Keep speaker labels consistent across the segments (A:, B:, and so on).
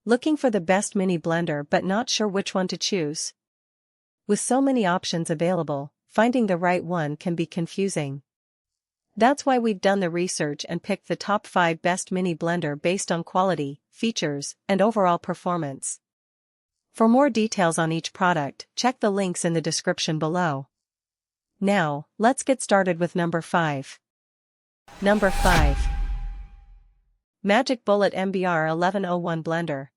A: Looking for the best mini blender but not sure which one to choose? With so many options available, finding the right one can be confusing. That's why we've done the research and picked the top 5 best mini blender based on quality, features, and overall performance. For more details on each product, check the links in the description below. Now, let's get started with number 5. Number 5. Magic Bullet MBR-1101 Blender.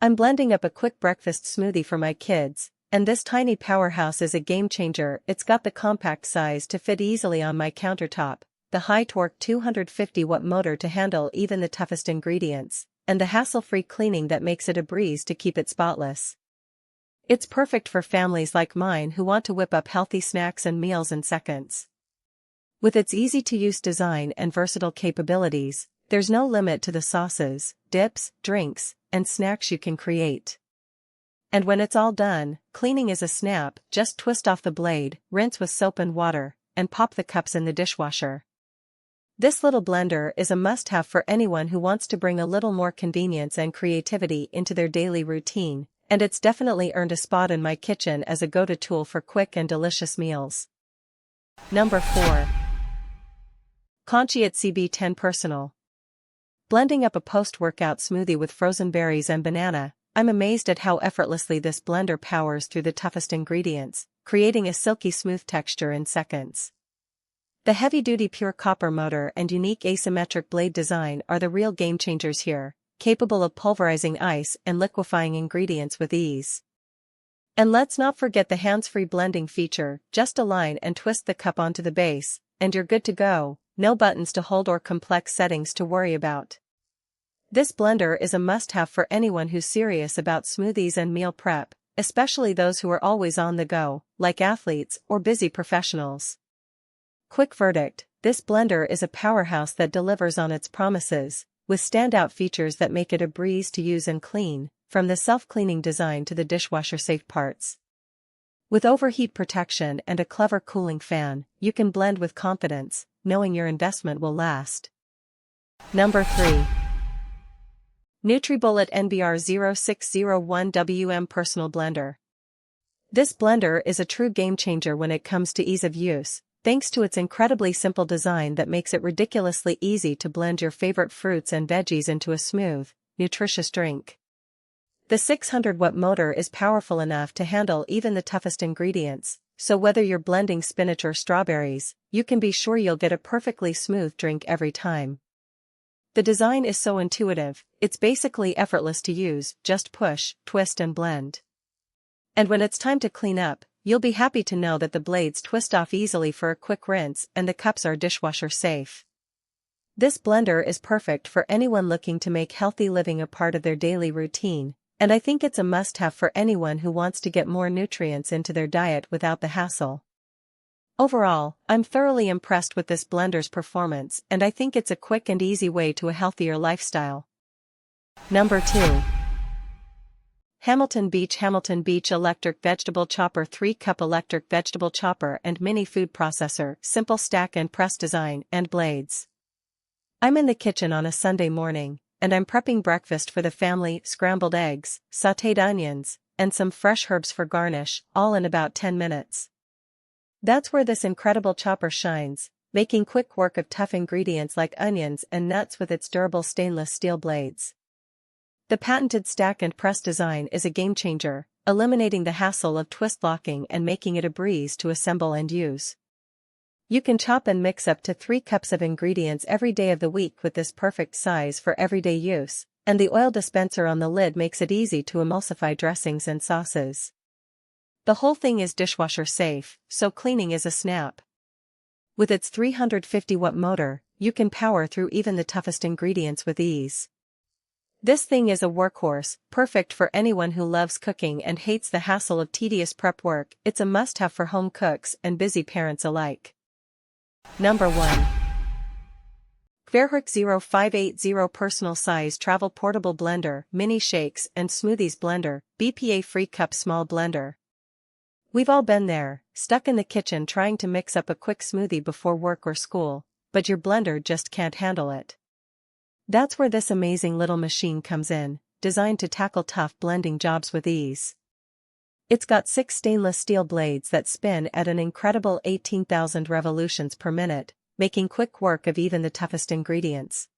A: I'm blending up a quick breakfast smoothie for my kids, and this tiny powerhouse is a game changer. It's got the compact size to fit easily on my countertop, the high-torque 250-watt motor to handle even the toughest ingredients, and the hassle-free cleaning that makes it a breeze to keep it spotless. It's perfect for families like mine who want to whip up healthy snacks and meals in seconds. With its easy-to-use design and versatile capabilities, there's no limit to the sauces, dips, drinks, and snacks you can create. And when it's all done, cleaning is a snap. Just twist off the blade, rinse with soap and water, and pop the cups in the dishwasher. This little blender is a must-have for anyone who wants to bring a little more convenience and creativity into their daily routine, and it's definitely earned a spot in my kitchen as a go-to tool for quick and delicious meals. Number 4. Consciot CB10 Personal. Blending up a post-workout smoothie with frozen berries and banana, I'm amazed at how effortlessly this blender powers through the toughest ingredients, creating a silky smooth texture in seconds. The heavy-duty pure copper motor and unique asymmetric blade design are the real game-changers here, capable of pulverizing ice and liquefying ingredients with ease. And let's not forget the hands-free blending feature. Just align and twist the cup onto the base, and you're good to go. No buttons to hold or complex settings to worry about. This blender is a must-have for anyone who's serious about smoothies and meal prep, especially those who are always on the go, like athletes or busy professionals. Quick verdict: this blender is a powerhouse that delivers on its promises, with standout features that make it a breeze to use and clean, from the self-cleaning design to the dishwasher-safe parts. With overheat protection and a clever cooling fan, you can blend with confidence, knowing your investment will last. Number 3. NutriBullet MBR-1101 WM Personal Blender. This blender is a true game-changer when it comes to ease of use, thanks to its incredibly simple design that makes it ridiculously easy to blend your favorite fruits and veggies into a smooth, nutritious drink. The 600-watt motor is powerful enough to handle even the toughest ingredients, so whether you're blending spinach or strawberries, you can be sure you'll get a perfectly smooth drink every time. The design is so intuitive, it's basically effortless to use. Just push, twist and blend. And when it's time to clean up, you'll be happy to know that the blades twist off easily for a quick rinse and the cups are dishwasher safe. This blender is perfect for anyone looking to make healthy living a part of their daily routine, and I think it's a must-have for anyone who wants to get more nutrients into their diet without the hassle. Overall, I'm thoroughly impressed with this blender's performance, and I think it's a quick and easy way to a healthier lifestyle. Number 2. Hamilton Beach Electric Vegetable Chopper 3-cup electric vegetable chopper and mini food processor, simple stack and press design and blades. I'm in the kitchen on a Sunday morning, and I'm prepping breakfast for the family: scrambled eggs, sautéed onions, and some fresh herbs for garnish, all in about 10 minutes. That's where this incredible chopper shines, making quick work of tough ingredients like onions and nuts with its durable stainless steel blades. The patented stack and press design is a game-changer, eliminating the hassle of twist locking and making it a breeze to assemble and use. You can chop and mix up to 3 cups of ingredients every day of the week with this perfect size for everyday use, and the oil dispenser on the lid makes it easy to emulsify dressings and sauces. The whole thing is dishwasher safe, so cleaning is a snap. With its 350-watt motor, you can power through even the toughest ingredients with ease. This thing is a workhorse, perfect for anyone who loves cooking and hates the hassle of tedious prep work. It's a must-have for home cooks and busy parents alike. Number 1. cberhrik 0580 Personal Size Travel Portable Blender, Mini Shakes and Smoothies Blender, BPA-free cup small blender. We've all been there, stuck in the kitchen trying to mix up a quick smoothie before work or school, but your blender just can't handle it. That's where this amazing little machine comes in, designed to tackle tough blending jobs with ease. It's got 6 stainless steel blades that spin at an incredible 18,000 revolutions per minute, making quick work of even the toughest ingredients.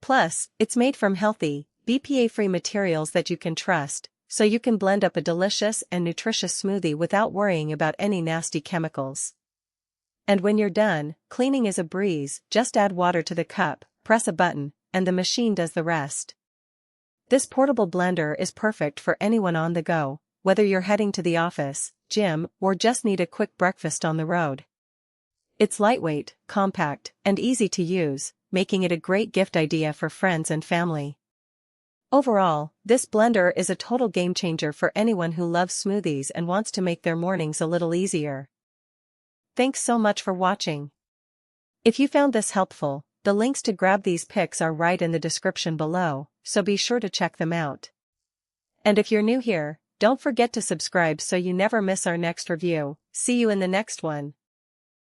A: Plus, it's made from healthy, BPA-free materials that you can trust, so you can blend up a delicious and nutritious smoothie without worrying about any nasty chemicals. And when you're done, cleaning is a breeze. Just add water to the cup, press a button, and the machine does the rest. This portable blender is perfect for anyone on the go, whether you're heading to the office, gym, or just need a quick breakfast on the road. It's lightweight, compact, and easy to use, making it a great gift idea for friends and family. Overall, this blender is a total game changer for anyone who loves smoothies and wants to make their mornings a little easier. Thanks so much for watching. If you found this helpful, the links to grab these pics are right in the description below, so be sure to check them out. And if you're new here, don't forget to subscribe so you never miss our next review. See you in the next one.